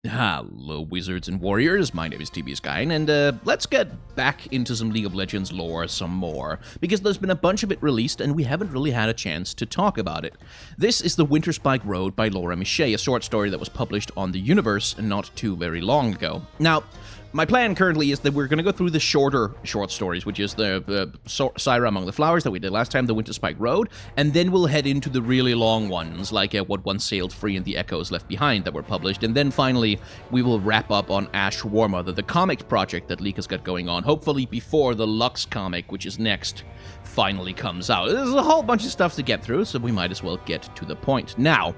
Hello, wizards and warriors. My name is TBSKine, and let's get back into some League of Legends lore some more, because there's been a bunch of it released, and we haven't really had a chance to talk about it. This is the Winterspike Road by Laura Miche, a short story that was published on the Universe not too very long ago. Now, my plan currently is that we're going to go through the shorter short stories, which is the Syra Among the Flowers that we did last time, the Winterspike Road, and then we'll head into the really long ones, like What Once Sailed Free and the Echoes Left Behind that were published, and then finally we will wrap up on Ash Warmother, the comic project that League has got going on, hopefully before the Lux comic, which is next, finally comes out. There's a whole bunch of stuff to get through, so we might as well get to the point. Now,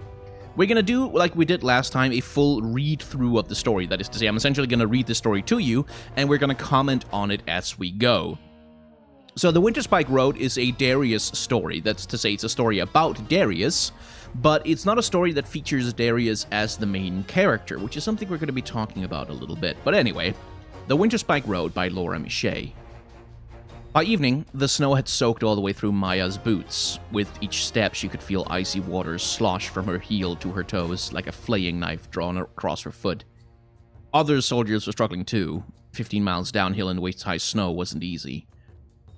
we're going to do, like we did last time, a full read-through of the story. That is to say, I'm essentially going to read the story to you, and we're going to comment on it as we go. So the Winterspike Road is a Darius story. That's to say, it's a story about Darius, but it's not a story that features Darius as the main character, which is something we're going to be talking about a little bit. But anyway, the Winterspike Road by Laura Miche. By evening, the snow had soaked all the way through Maya's boots. With each step, she could feel icy waters slosh from her heel to her toes, like a flaying knife drawn across her foot. Other soldiers were struggling too. 15 miles downhill in waist-high snow wasn't easy.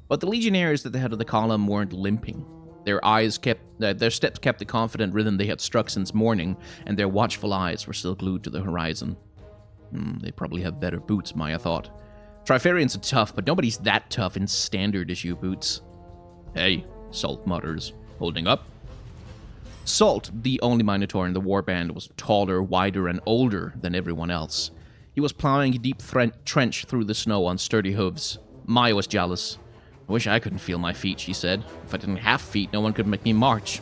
But the Legionnaires at the head of the column weren't limping. Their steps kept the confident rhythm they had struck since morning, and their watchful eyes were still glued to the horizon. They probably have better boots, Maya thought. Trifarians are tough, but nobody's that tough in standard issue boots. Hey, Salt mutters. Holding up? Salt, the only Minotaur in the warband, was taller, wider, and older than everyone else. He was plowing a deep trench through the snow on sturdy hooves. Maya was jealous. I wish I couldn't feel my feet, she said. If I didn't have feet, no one could make me march.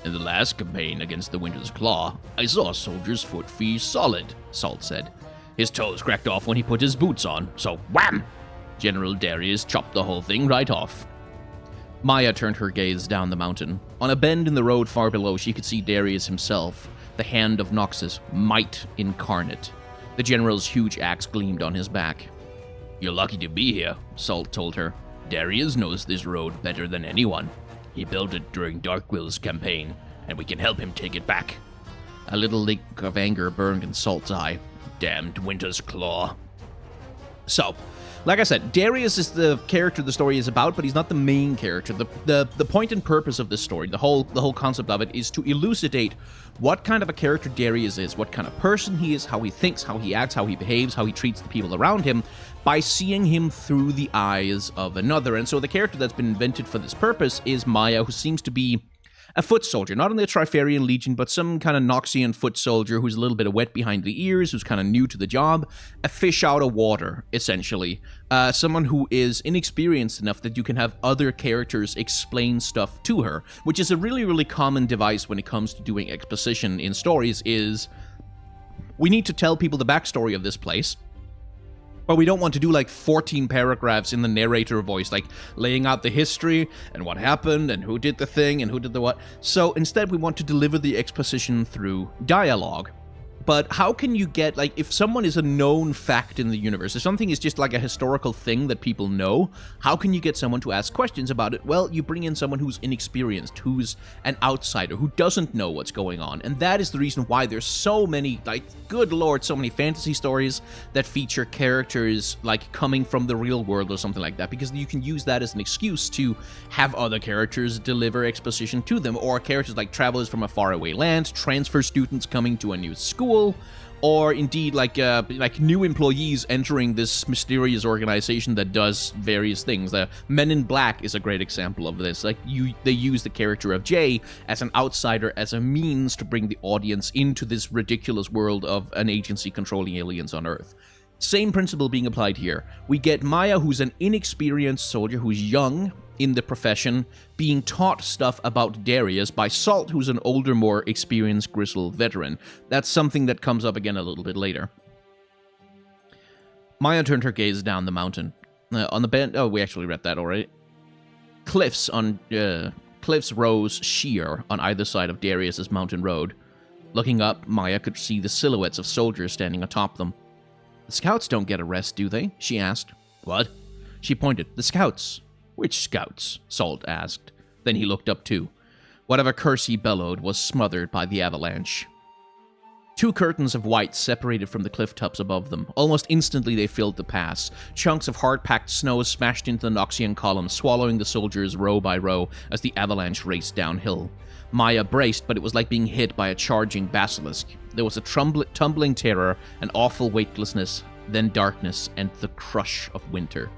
In the last campaign against the Winter's Claw, I saw a soldier's foot feel solid, Salt said. His toes cracked off when he put his boots on, so wham! General Darius chopped the whole thing right off. Maya turned her gaze down the mountain. On a bend in the road far below, she could see Darius himself, the hand of Noxus, might incarnate. The general's huge axe gleamed on his back. You're lucky to be here, Salt told her. Darius knows this road better than anyone. He built it during Darkwill's campaign, and we can help him take it back. A little leak of anger burned in Salt's eye. Damned Winter's Claw. So, like I said, Darius is the character the story is about, but he's not the main character. The point and purpose of this story, the whole concept of it, is to elucidate what kind of a character Darius is, what kind of person he is, how he thinks, how he acts, how he behaves, how he treats the people around him, by seeing him through the eyes of another. And so the character that's been invented for this purpose is Maya, who seems to be a foot soldier, not in the Trifarian Legion, but some kind of Noxian foot soldier who's a little bit wet behind the ears, who's kind of new to the job. A fish out of water, essentially. Someone who is inexperienced enough that you can have other characters explain stuff to her, which is a really, really common device when it comes to doing exposition in stories, is we need to tell people the backstory of this place, but we don't want to do like 14 paragraphs in the narrator voice, like laying out the history and what happened and who did the thing and who did the what. So instead we want to deliver the exposition through dialogue. But how can you get, like, if someone is a known fact in the universe, if something is just like a historical thing that people know, how can you get someone to ask questions about it? Well, you bring in someone who's inexperienced, who's an outsider, who doesn't know what's going on. And that is the reason why there's so many, like, good lord, so many fantasy stories that feature characters, like, coming from the real world or something like that, because you can use that as an excuse to have other characters deliver exposition to them, or characters like travelers from a faraway land, transfer students coming to a new school, or indeed like new employees entering this mysterious organization that does various things. Men in Black is a great example of this. Like they use the character of Jay as an outsider, as a means to bring the audience into this ridiculous world of an agency controlling aliens on Earth. Same principle being applied here. We get Maya, who's an inexperienced soldier, who's young in the profession, being taught stuff about Darius by Salt, who's an older, more experienced, grizzled veteran. That's something that comes up again a little bit later. Maya turned her gaze down the mountain. On the bend... Oh, we actually read that already. Cliffs rose sheer on either side of Darius's mountain road. Looking up, Maya could see the silhouettes of soldiers standing atop them. The scouts don't get a rest, do they? She asked. What? She pointed. The scouts. Which scouts? Salt asked. Then he looked up too. Whatever curse he bellowed was smothered by the avalanche. Two curtains of white separated from the cliff tops above them. Almost instantly they filled the pass. Chunks of hard-packed snow smashed into the Noxian column, swallowing the soldiers row by row as the avalanche raced downhill. Maya braced, but it was like being hit by a charging basilisk. There was a tumbling terror, an awful weightlessness, then darkness, and the crush of winter.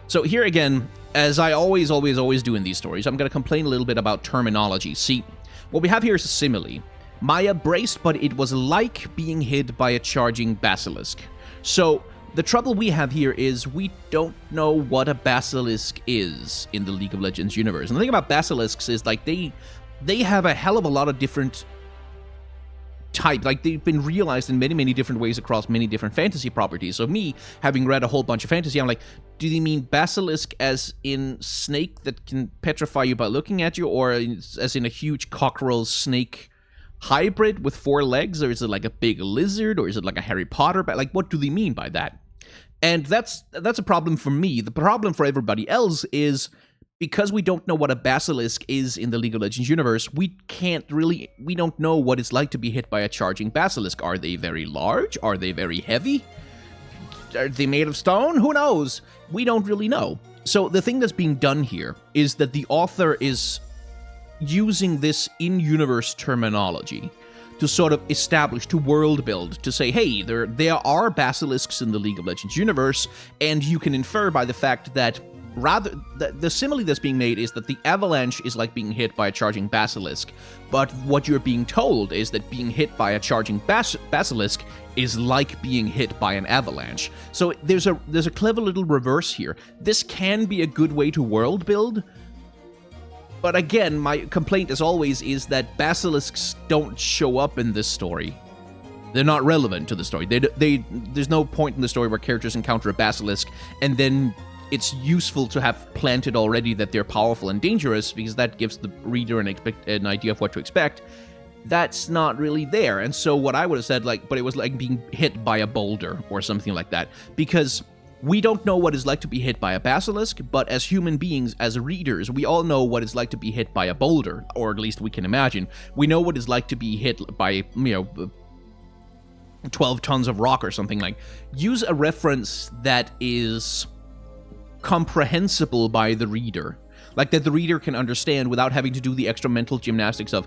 So here again, as I always do in these stories, I'm going to complain a little bit about terminology. See, what we have here is a simile. Maya braced, but it was like being hit by a charging basilisk. So the trouble we have here is we don't know what a basilisk is in the League of Legends universe. And the thing about basilisks is like they have a hell of a lot of different type. Like they've been realized in many different ways across many different fantasy properties. So me, having read a whole bunch of fantasy, I'm like, do they mean basilisk as in snake that can petrify you by looking at you, or as in a huge cockerel snake hybrid with 4 legs, or is it like a big lizard, or is it like a Harry Potter? But like, what do they mean by that? And that's a problem for me. The problem for everybody else is because we don't know what a basilisk is in the League of Legends universe, we don't know what it's like to be hit by a charging basilisk. Are they very large? Are they very heavy? Are they made of stone? Who knows? We don't really know. So the thing that's being done here is that the author is using this in-universe terminology to sort of establish, to world build, to say, hey, there are basilisks in the League of Legends universe, and you can infer by the fact that the simile that's being made is that the avalanche is like being hit by a charging basilisk, but what you're being told is that being hit by a charging basilisk is like being hit by an avalanche. So there's a clever little reverse here. This can be a good way to world build, but again, my complaint as always is that basilisks don't show up in this story. They're not relevant to the story. There's no point in the story where characters encounter a basilisk and then it's useful to have planted already that they're powerful and dangerous, because that gives the reader an idea of what to expect. That's not really there. And so what I would have said, but it was like being hit by a boulder or something like that, because we don't know what it's like to be hit by a basilisk, but as human beings, as readers, we all know what it's like to be hit by a boulder, or at least we can imagine. We know what it's like to be hit by, 12 tons of rock or something. Like, use a reference that is comprehensible by the reader, like that the reader can understand without having to do the extra mental gymnastics of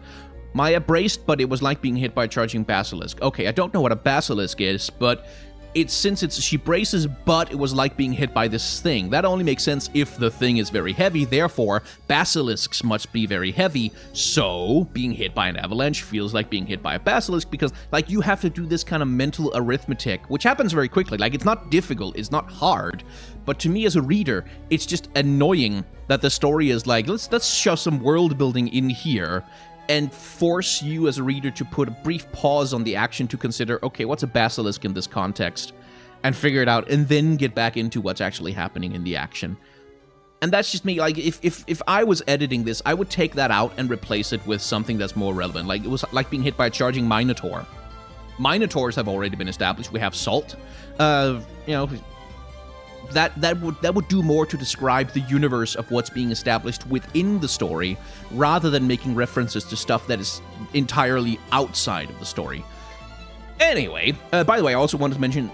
Maya braced, but it was like being hit by a charging basilisk. Okay, I don't know what a basilisk is, but she braces, but it was like being hit by this thing. That only makes sense if the thing is very heavy. Therefore, basilisks must be very heavy. So being hit by an avalanche feels like being hit by a basilisk, because like you have to do this kind of mental arithmetic, which happens very quickly. Like, it's not difficult, it's not hard. But to me as a reader, it's just annoying that the story is like, let's show some world building in here and force you as a reader to put a brief pause on the action to consider, okay, what's a basilisk in this context? And figure it out, and then get back into what's actually happening in the action. And that's just me. Like, if I was editing this, I would take that out and replace it with something that's more relevant. Like, it was like being hit by a charging minotaur. Minotaurs have already been established. We have salt. That would do more to describe the universe of what's being established within the story, rather than making references to stuff that is entirely outside of the story. Anyway, by the way, I also wanted to mention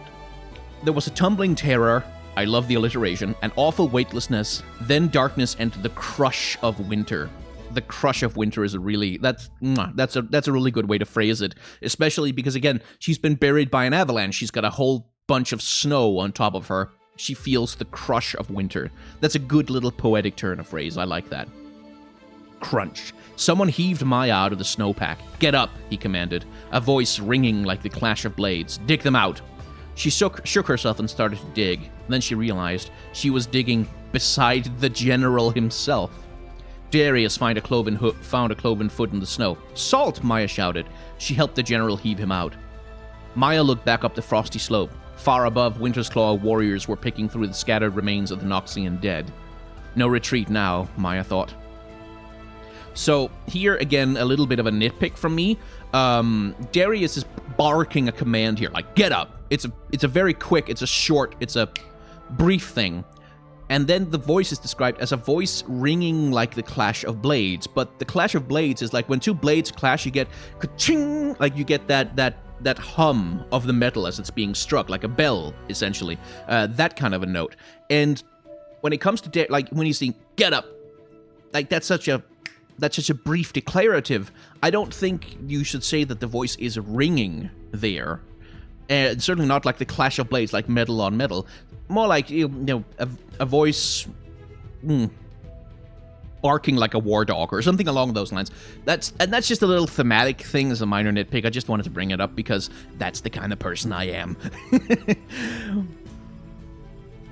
there was a tumbling terror. I love the alliteration. An awful weightlessness, then darkness, and the crush of winter. The crush of winter is that's a really good way to phrase it, especially because, again, she's been buried by an avalanche. She's got a whole bunch of snow on top of her. She feels the crush of winter. That's a good little poetic turn of phrase. I like that. Crunch. Someone heaved Maya out of the snowpack. Get up, he commanded, a voice ringing like the clash of blades. Dig them out. She shook herself and started to dig. Then she realized she was digging beside the general himself. Darius found a cloven foot in the snow. Salt, Maya shouted. She helped the general heave him out. Maya looked back up the frosty slope. Far above, Winter's Claw warriors were picking through the scattered remains of the Noxian dead. No retreat now, Maya thought. So, here again, a little bit of a nitpick from me. Darius is barking a command here, like, get up. It's a very quick, it's a brief thing. And then the voice is described as a voice ringing like the clash of blades. But the clash of blades is like when two blades clash, you get ka-ching, like you get that that hum of the metal as it's being struck, like a bell, essentially. That kind of a note. And when it comes to, like, when he's saying, get up, like, that's such a brief declarative. I don't think you should say that the voice is ringing there. And certainly not like the clash of blades, like metal on metal. More like, you know, a voice barking like a war dog or something along those lines. That's just a little thematic thing as a minor nitpick. I just wanted to bring it up because that's the kind of person I am.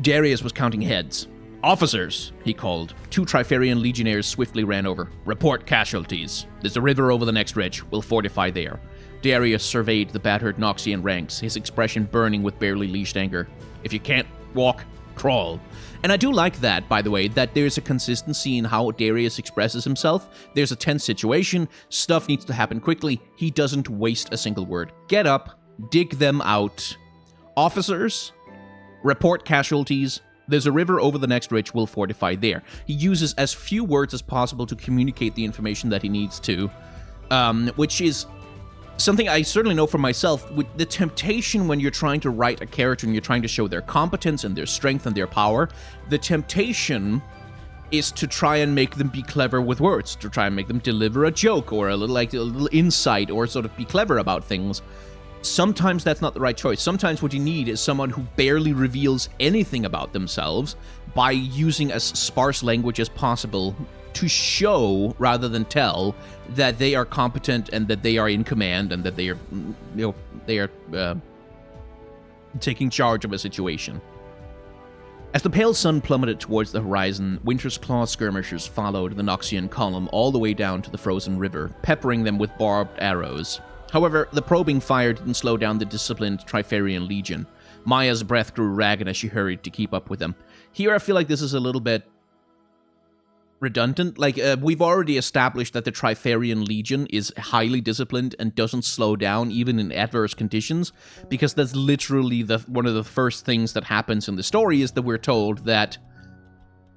Darius was counting heads. Officers, he called. 2 Trifarian Legionnaires swiftly ran over. Report casualties. There's a river over the next ridge. We'll fortify there. Darius surveyed the battered Noxian ranks, his expression burning with barely leashed anger. If you can't walk, crawl. And I do like that, by the way, that there's a consistency in how Darius expresses himself. There's a tense situation, stuff needs to happen quickly. He doesn't waste a single word. Get up, dig them out. Officers, report casualties. There's a river over the next ridge, we'll fortify there. He uses as few words as possible to communicate the information that he needs to, which is something I certainly know for myself. With the temptation when you're trying to write a character and you're trying to show their competence and their strength and their power, the temptation is to try and make them be clever with words, to try and make them deliver a joke or a little insight or sort of be clever about things. Sometimes that's not the right choice. Sometimes what you need is someone who barely reveals anything about themselves by using as sparse language as possible to show, rather than tell, that they are competent and that they are in command and that they are, taking charge of a situation. As the pale sun plummeted towards the horizon, Winter's Claw skirmishers followed the Noxian column all the way down to the frozen river, peppering them with barbed arrows. However, the probing fire didn't slow down the disciplined Trifarian Legion. Maya's breath grew ragged as she hurried to keep up with them. Here I feel like this is a little bit redundant. Like, we've already established that the Trifarian Legion is highly disciplined and doesn't slow down even in adverse conditions, because that's literally one of the first things that happens in the story, is that we're told that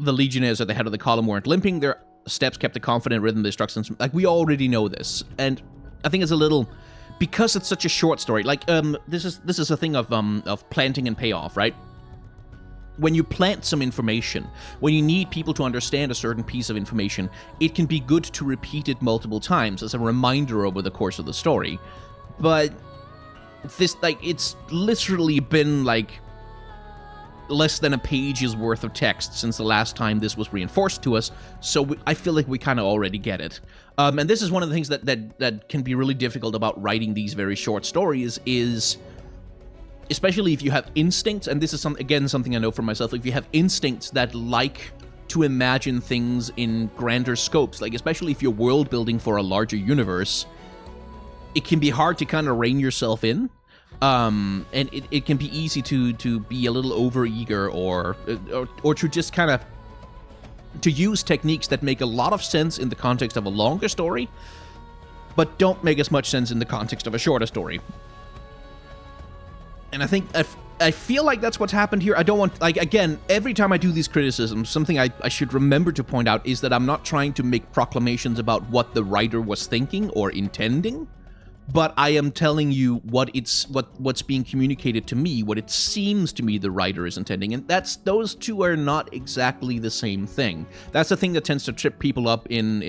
the Legionnaires at the head of the column weren't limping, their steps kept a confident rhythm, they struck some... Like, we already know this, and I think it's a little... Because it's such a short story, like, this is a thing of planting and payoff, right? When you plant some information, when you need people to understand a certain piece of information, it can be good to repeat it multiple times as a reminder over the course of the story. But this, like, it's literally been, like, less than a page's worth of text since the last time this was reinforced to us, so I feel like we kind of already get it. And this is one of the things that can be really difficult about writing these very short stories, is especially if you have instincts, and this is something I know for myself, if you have instincts that like to imagine things in grander scopes, like especially if you're world building for a larger universe, it can be hard to kind of rein yourself in. And it can be easy to be a little overeager or to just kind of to use techniques that make a lot of sense in the context of a longer story, but don't make as much sense in the context of a shorter story. And I think I feel like that's what's happened here. I don't want, like, again, every time I do these criticisms, something I should remember to point out is that I'm not trying to make proclamations about what the writer was thinking or intending, but I am telling you what's being communicated to me, what it seems to me the writer is intending, and those two are not exactly the same thing. That's the thing that tends to trip people up in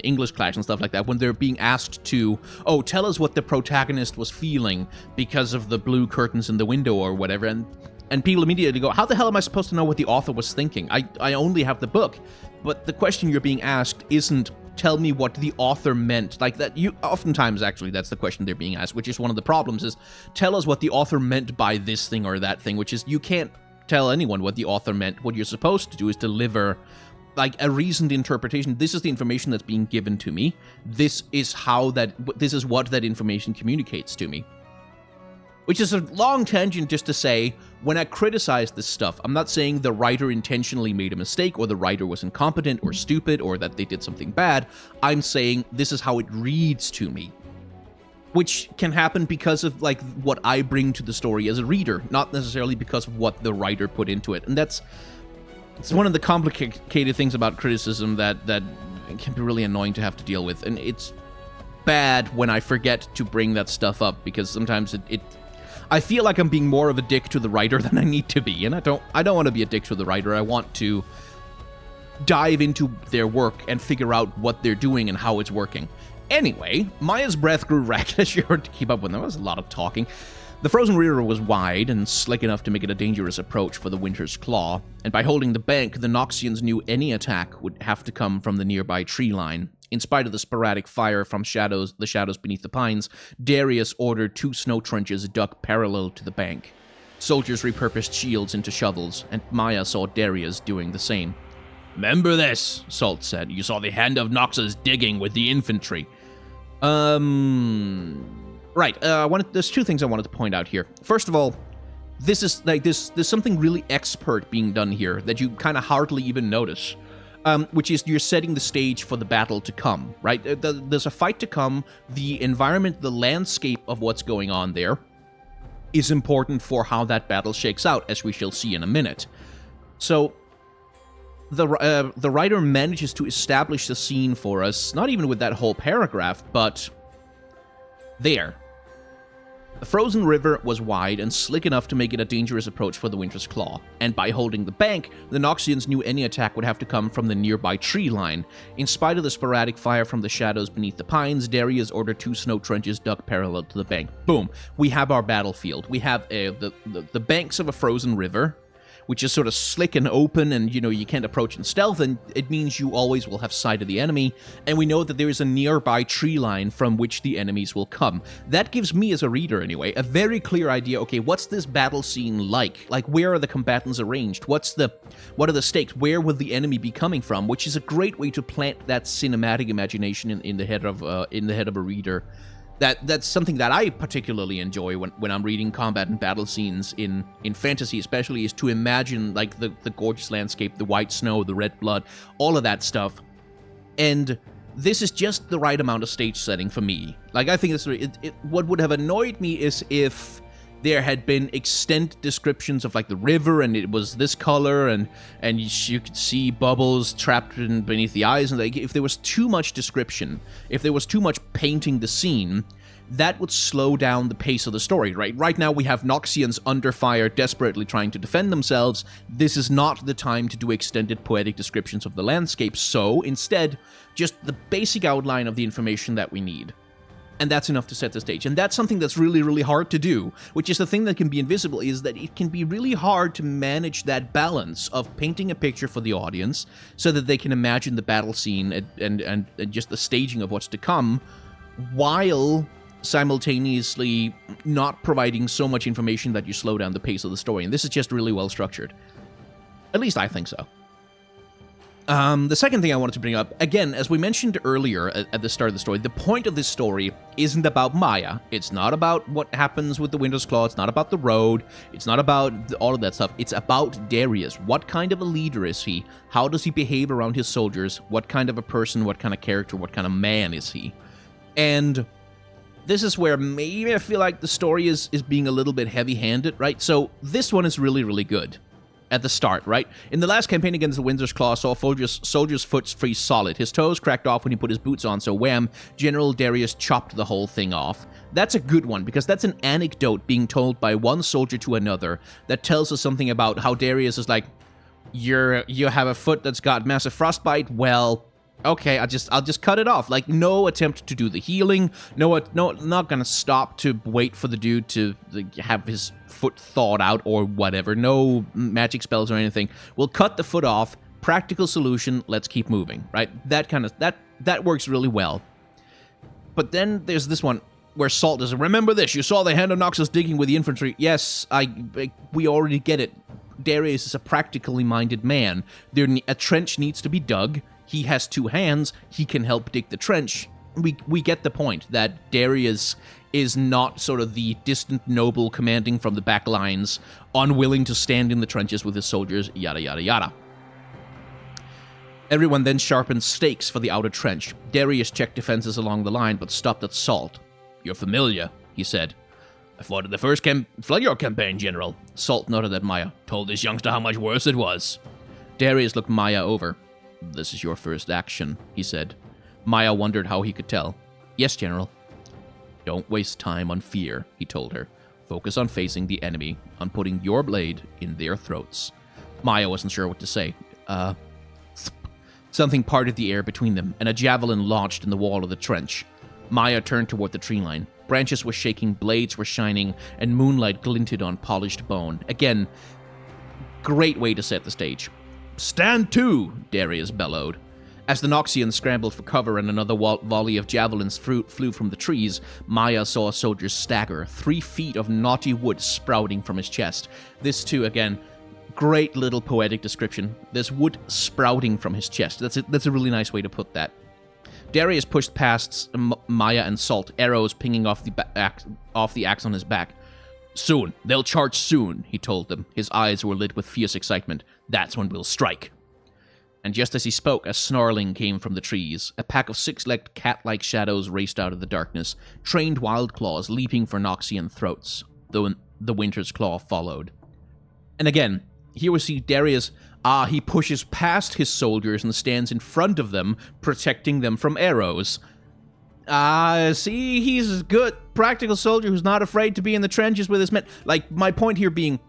English class and stuff like that, when they're being asked to, oh, tell us what the protagonist was feeling because of the blue curtains in the window or whatever, and people immediately go, how the hell am I supposed to know what the author was thinking? I only have the book. But the question you're being asked isn't, tell me what the author meant. Like that, oftentimes actually that's the question they're being asked, which is one of the problems, is tell us what the author meant by this thing or that thing, which is, you can't tell anyone what the author meant. What you're supposed to do is deliver like a reasoned interpretation. This is the information that's being given to me. This is what that information communicates to me. Which is a long tangent just to say, when I criticize this stuff, I'm not saying the writer intentionally made a mistake, or the writer was incompetent or stupid, or that they did something bad. I'm saying this is how it reads to me. Which can happen because of, like, what I bring to the story as a reader, not necessarily because of what the writer put into it. And it's one of the complicated things about criticism that can be really annoying to have to deal with. And it's bad when I forget to bring that stuff up, because sometimes I feel like I'm being more of a dick to the writer than I need to be, and I don't want to be a dick to the writer. I want to dive into their work and figure out what they're doing and how it's working. Anyway, Maya's breath grew ragged as she heard to keep up with them. There was a lot of talking. The frozen river was wide and slick enough to make it a dangerous approach for the Winter's Claw, and by holding the bank, the Noxians knew any attack would have to come from the nearby tree line. In spite of the sporadic fire from the shadows beneath the pines, Darius ordered 2 snow trenches dug parallel to the bank. Soldiers repurposed shields into shovels, and Maya saw Darius doing the same. "Remember this," Salt said. "You saw the hand of Noxus digging with the infantry." Right, there's 2 things I wanted to point out here. First of all, this is, like, there's something really expert being done here that you kind of hardly even notice. Which is you're setting the stage for the battle to come, right? There's a fight to come. The environment, the landscape of what's going on there is important for how that battle shakes out, as we shall see in a minute. So the writer manages to establish the scene for us, not even with that whole paragraph, but there. The frozen river was wide and slick enough to make it a dangerous approach for the Winter's Claw, and by holding the bank, the Noxians knew any attack would have to come from the nearby tree line. In spite of the sporadic fire from the shadows beneath the pines, Darius ordered 2 snow trenches dug parallel to the bank. Boom. We have our battlefield. We have the banks of a frozen river, which is sort of slick and open, and, you can't approach in stealth, and it means you always will have sight of the enemy, and we know that there is a nearby tree line from which the enemies will come. That gives me, as a reader anyway, a very clear idea, okay, what's this battle scene like? Like, where are the combatants arranged? What are the stakes? Where will the enemy be coming from? Which is a great way to plant that cinematic imagination in the head of a reader. That's something that I particularly enjoy when I'm reading combat and battle scenes in fantasy, especially, is to imagine, like, the gorgeous landscape, the white snow, the red blood, all of that stuff. And this is just the right amount of stage setting for me. Like, I think what would have annoyed me is if there had been extended descriptions of, like, the river, and it was this color, and you could see bubbles trapped beneath the eyes, and, like, if there was too much description, if there was too much painting the scene, that would slow down the pace of the story, right? Right now we have Noxians under fire, desperately trying to defend themselves. This is not the time to do extended poetic descriptions of the landscape, so instead, just the basic outline of the information that we need. And that's enough to set the stage. And that's something that's really, really hard to do, which is the thing that can be invisible, is that it can be really hard to manage that balance of painting a picture for the audience so that they can imagine the battle scene and just the staging of what's to come, while simultaneously not providing so much information that you slow down the pace of the story. And this is just really well structured. At least I think so. The second thing I wanted to bring up, again, as we mentioned earlier at the start of the story, the point of this story isn't about Maya. It's not about what happens with the Winter's Claw. It's not about the road. It's not about all of that stuff. It's about Darius. What kind of a leader is he? How does he behave around his soldiers? What kind of a person, what kind of character, what kind of man is he? And this is where maybe I feel like the story is being a little bit heavy-handed, right? So this one is really, really good. At the start, right? In the last campaign against the Winter's Claw, saw soldier's foot freeze solid. His toes cracked off when he put his boots on, so wham, General Darius chopped the whole thing off. That's a good one, because that's an anecdote being told by one soldier to another that tells us something about how Darius is like, you have a foot that's got massive frostbite, well, okay, I'll just cut it off. Like, no attempt to do the healing. No, not gonna stop to wait for the dude to have his foot thawed out or whatever. No magic spells or anything. We'll cut the foot off. Practical solution. Let's keep moving. Right? That works really well. But then there's this one where Salt is. Remember this. You saw the hand of Noxus digging with the infantry. Yes, we already get it. Darius is a practically minded man. A trench needs to be dug. He has 2 hands. He can help dig the trench. We get the point that Darius is not sort of the distant noble commanding from the back lines, unwilling to stand in the trenches with his soldiers, yada, yada, yada. Everyone then sharpened stakes for the outer trench. Darius checked defenses along the line, but stopped at Salt. "You're familiar," he said. "I fought in the first Flood York campaign, General." Salt nodded at Maya. "Told this youngster how much worse it was." Darius looked Maya over. "This is your first action," he said. Maya wondered how he could tell. Yes, General. Don't waste time on fear, he told her. Focus on facing the enemy, on putting your blade in their throats. Maya wasn't sure what to say. Something parted the air between them, and a javelin lodged in the wall of the trench. Maya turned toward the tree line. Branches were shaking, blades were shining, and moonlight glinted on polished bone. Again, great way to set the stage. Stand to, Darius bellowed. As the Noxians scrambled for cover and another volley of javelins flew from the trees, Maya saw a soldier stagger, 3 feet of knotty wood sprouting from his chest. This, too, again, great little poetic description. There's wood sprouting from his chest. That's a really nice way to put that. Darius pushed past Maya and Salt, arrows pinging off the axe on his back. Soon. They'll charge soon, he told them. His eyes were lit with fierce excitement. That's when we'll strike. And just as he spoke, a snarling came from the trees. A pack of 6-legged cat-like shadows raced out of the darkness, trained wild claws leaping for Noxian throats, though the Winter's Claw followed. And again, here we see Darius, he pushes past his soldiers and stands in front of them, protecting them from arrows. See, he's a good practical soldier who's not afraid to be in the trenches with his men. Like, my point here being,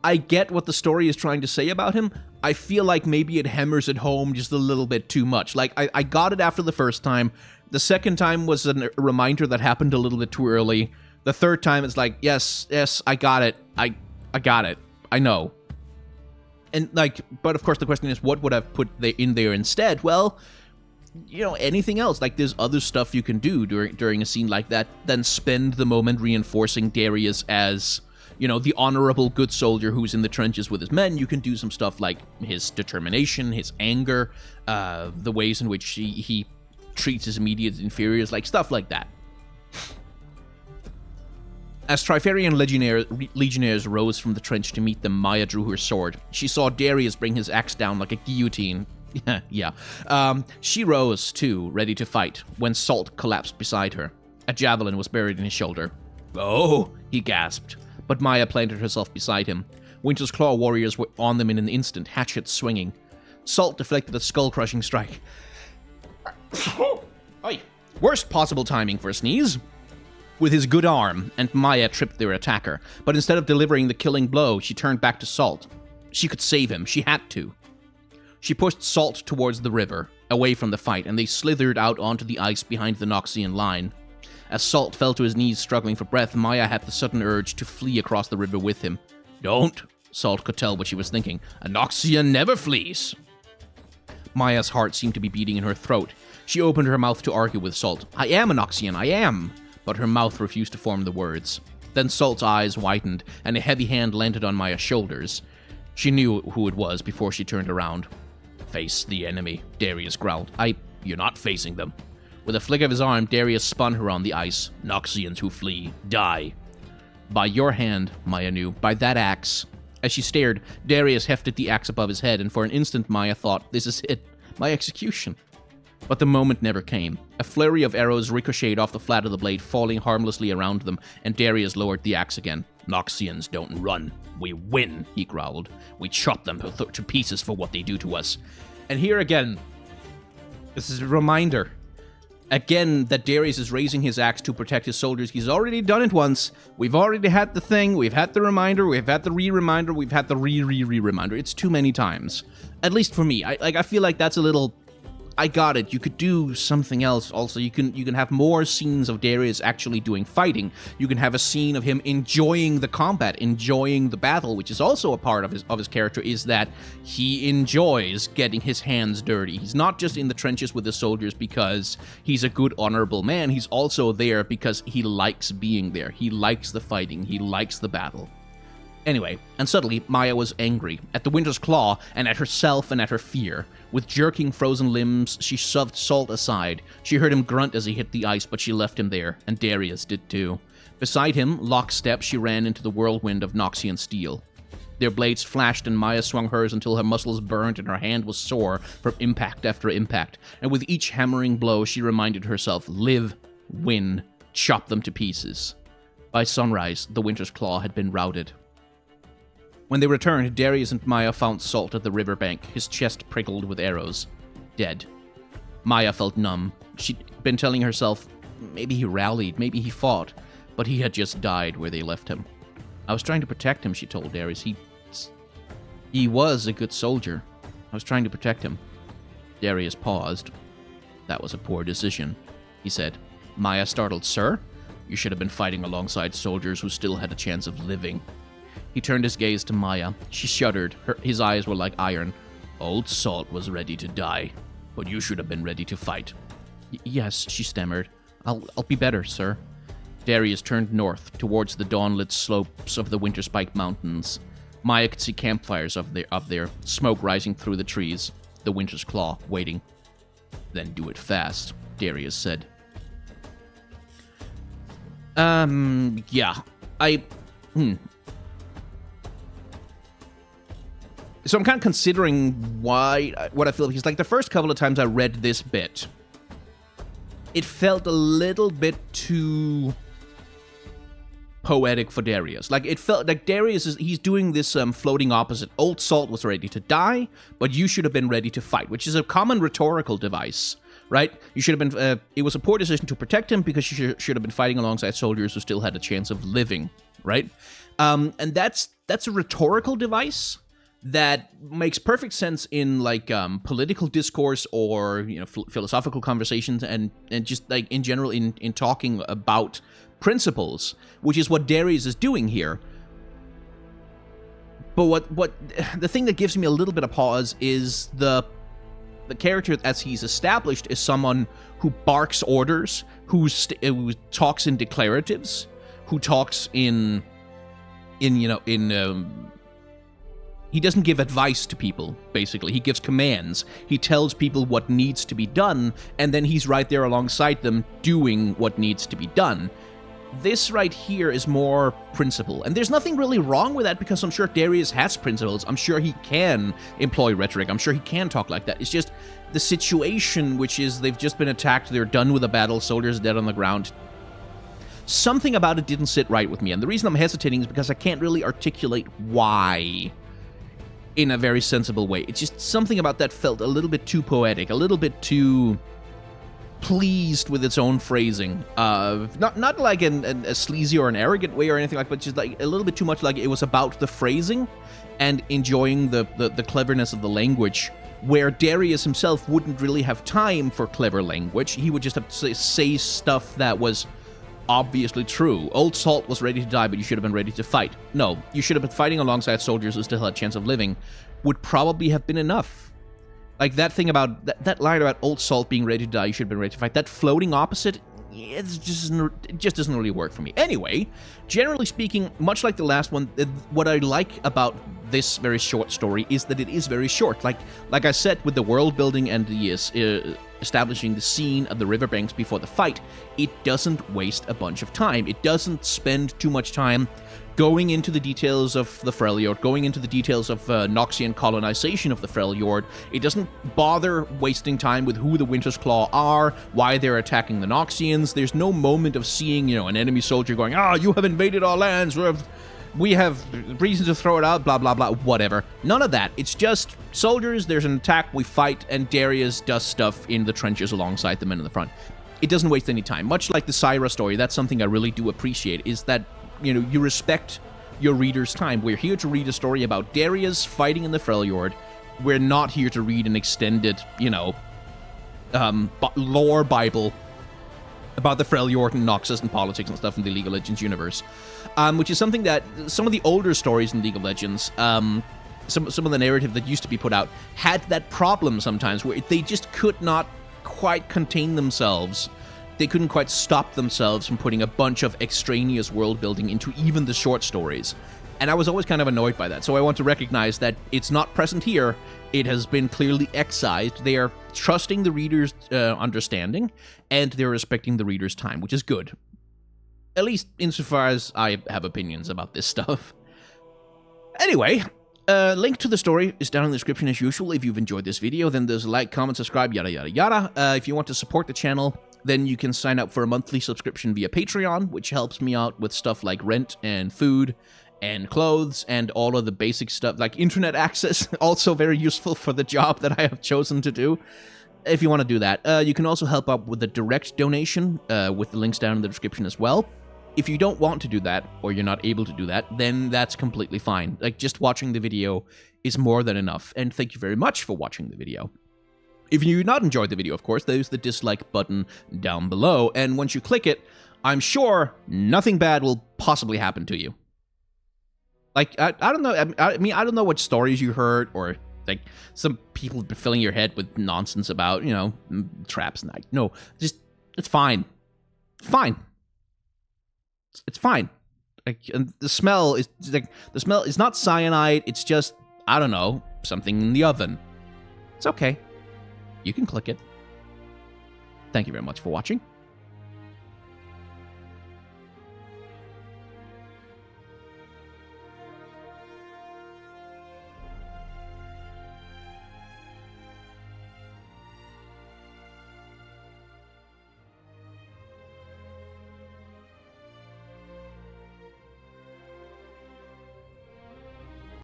I get what the story is trying to say about him. I feel like maybe it hammers it home just a little bit too much. Like, I got it after the first time. The second time was a reminder that happened a little bit too early. The third time, it's like, yes, I got it. I got it. I know. And, like, but of course the question is, what would I've put in there instead? Well, you know, anything else. Like, there's other stuff you can do during a scene like that than spend the moment reinforcing Darius as, you know, the honorable good soldier who's in the trenches with his men. You can do some stuff like his determination, his anger, the ways in which he treats his immediate inferiors, like stuff like that. As Trifarian legionnaires rose from the trench to meet them, Maya drew her sword. She saw Darius bring his axe down like a guillotine. Yeah. She rose, too, ready to fight, when Salt collapsed beside her. A javelin was buried in his shoulder. Oh, he gasped. But Maya planted herself beside him. Winter's Claw warriors were on them in an instant, hatchets swinging. Salt deflected a skull-crushing strike. Oy. Worst possible timing for a sneeze. With his good arm, and Maya tripped their attacker, but instead of delivering the killing blow, she turned back to Salt. She could save him. She had to. She pushed Salt towards the river, away from the fight, and they slithered out onto the ice behind the Noxian line. As Salt fell to his knees struggling for breath, Maya had the sudden urge to flee across the river with him. Don't! Salt could tell what she was thinking. A Noxian never flees! Maya's heart seemed to be beating in her throat. She opened her mouth to argue with Salt. I am a Noxian, I am! But her mouth refused to form the words. Then Salt's eyes widened, and a heavy hand landed on Maya's shoulders. She knew who it was before she turned around. Face the enemy, Darius growled. You're not facing them. With a flick of his arm, Darius spun her on the ice. Noxians who flee, die. By your hand, Maya knew, by that axe. As she stared, Darius hefted the axe above his head, and for an instant Maya thought, this is it, my execution. But the moment never came. A flurry of arrows ricocheted off the flat of the blade, falling harmlessly around them, and Darius lowered the axe again. Noxians don't run. We win, he growled. We chop them to pieces for what they do to us. And here again, this is a reminder. Again, that Darius is raising his axe to protect his soldiers. He's already done it once. We've already had the thing. We've had the reminder. We've had the re-reminder. We've had the re-re-re-reminder. It's too many times. At least for me. I feel like that's a little... I got it. You could do something else also. You can have more scenes of Darius actually doing fighting. You can have a scene of him enjoying the combat, enjoying the battle, which is also a part of his character, is that he enjoys getting his hands dirty. He's not just in the trenches with the soldiers because he's a good, honorable man. He's also there because he likes being there. He likes the fighting. He likes the battle. Anyway, and suddenly, Maya was angry, at the Winter's Claw, and at herself and at her fear. With jerking frozen limbs, she shoved Salt aside. She heard him grunt as he hit the ice, but she left him there, and Darius did too. Beside him, lockstep, she ran into the whirlwind of Noxian steel. Their blades flashed, and Maya swung hers until her muscles burned and her hand was sore from impact after impact. And with each hammering blow, she reminded herself, live, win, chop them to pieces. By sunrise, the Winter's Claw had been routed. When they returned, Darius and Maya found Salt at the riverbank, his chest prickled with arrows. Dead. Maya felt numb. She'd been telling herself, maybe he rallied, maybe he fought, but he had just died where they left him. I was trying to protect him, she told Darius. He was a good soldier. I was trying to protect him. Darius paused. That was a poor decision, he said. Maya startled, Sir? You should have been fighting alongside soldiers who still had a chance of living. He turned his gaze to Maya. She shuddered. His eyes were like iron. Old Salt was ready to die, but you should have been ready to fight. Yes, she stammered. I'll be better, sir. Darius turned north, towards the dawn-lit slopes of the Winterspike Mountains. Maya could see campfires up there, smoke rising through the trees. The Winter's Claw, waiting. Then do it fast, Darius said. Yeah. So I'm kind of considering what I feel, because like the first couple of times I read this bit, it felt a little bit too poetic for Darius. Like, it felt like he's doing this floating opposite. Old Salt was ready to die, but you should have been ready to fight, which is a common rhetorical device, right? You should have been, it was a poor decision to protect him because you should have been fighting alongside soldiers who still had a chance of living, right? And that's a rhetorical device that makes perfect sense in like political discourse or philosophical conversations and just like in general in talking about principles, which is what Darius is doing here. But what the thing that gives me a little bit of pause is the character as he's established is someone who barks orders, who talks in declaratives, who talks in he doesn't give advice to people, basically. He gives commands. He tells people what needs to be done, and then he's right there alongside them doing what needs to be done. This right here is more principle. And there's nothing really wrong with that, because I'm sure Darius has principles. I'm sure he can employ rhetoric. I'm sure he can talk like that. It's just the situation, which is they've just been attacked, they're done with the battle, soldiers dead on the ground. Something about it didn't sit right with me. And the reason I'm hesitating is because I can't really articulate why in a very sensible way. It's just something about that felt a little bit too poetic, a little bit too pleased with its own phrasing. Not like in a sleazy or an arrogant way or anything like that, but just like a little bit too much like it was about the phrasing and enjoying the cleverness of the language, where Darius himself wouldn't really have time for clever language. He would just have to say stuff that was obviously true. Old Salt was ready to die, but you should have been ready to fight. No, you should have been fighting alongside soldiers who still had a chance of living would probably have been enough. Like that thing about, that line about Old Salt being ready to die, you should have been ready to fight, that it just doesn't really work for me. Anyway, generally speaking, much like the last one, what I like about this very short story is that it is very short. Like I said, with the world building and the establishing the scene of the riverbanks before the fight, it doesn't waste a bunch of time. It doesn't spend too much time going into the details of the Freljord, going into the details of Noxian colonization of the Freljord. It doesn't bother wasting time with who the Winter's Claw are, why they're attacking the Noxians. There's no moment of seeing, an enemy soldier going, you have invaded our lands, we have reason to throw it out, blah, blah, blah, whatever. None of that. It's just soldiers, there's an attack, we fight, and Darius does stuff in the trenches alongside the men in the front. It doesn't waste any time. Much like the Syra story, that's something I really do appreciate, is that, you respect your reader's time. We're here to read a story about Darius fighting in the Freljord. We're not here to read an extended, lore Bible about the Freljord and Noxus and politics and stuff in the League of Legends universe. Which is something that some of the older stories in League of Legends, some of the narrative that used to be put out, had that problem sometimes where they just could not quite contain themselves. They couldn't quite stop themselves from putting a bunch of extraneous world building into even the short stories. And I was always kind of annoyed by that. So I want to recognize that it's not present here. It has been clearly excised. They are trusting the reader's understanding, and they're respecting the reader's time, which is good. At least insofar as I have opinions about this stuff. Anyway, link to the story is down in the description as usual. If you've enjoyed this video, then there's a like, comment, subscribe, yada, yada, yada. If you want to support the channel, then you can sign up for a monthly subscription via Patreon, which helps me out with stuff like rent and food and clothes and all of the basic stuff, like internet access, also very useful for the job that I have chosen to do. if you want to do that. You can also help out with a direct donation with the links down in the description as well. If you don't want to do that, or you're not able to do that, then that's completely fine. Like, just watching the video is more than enough, and thank you very much for watching the video. If you not enjoyed the video, of course, there's the dislike button down below, and once you click it, I'm sure nothing bad will possibly happen to you. Like, I don't know, I mean, I don't know what stories you heard, or, like, some people filling your head with nonsense about, you know, traps and that. No, just, it's fine. It's fine. It's fine. Like, and the smell is, like, the smell is not cyanide, it's just, I don't know, something in the oven. It's okay. You can click it. Thank you very much for watching.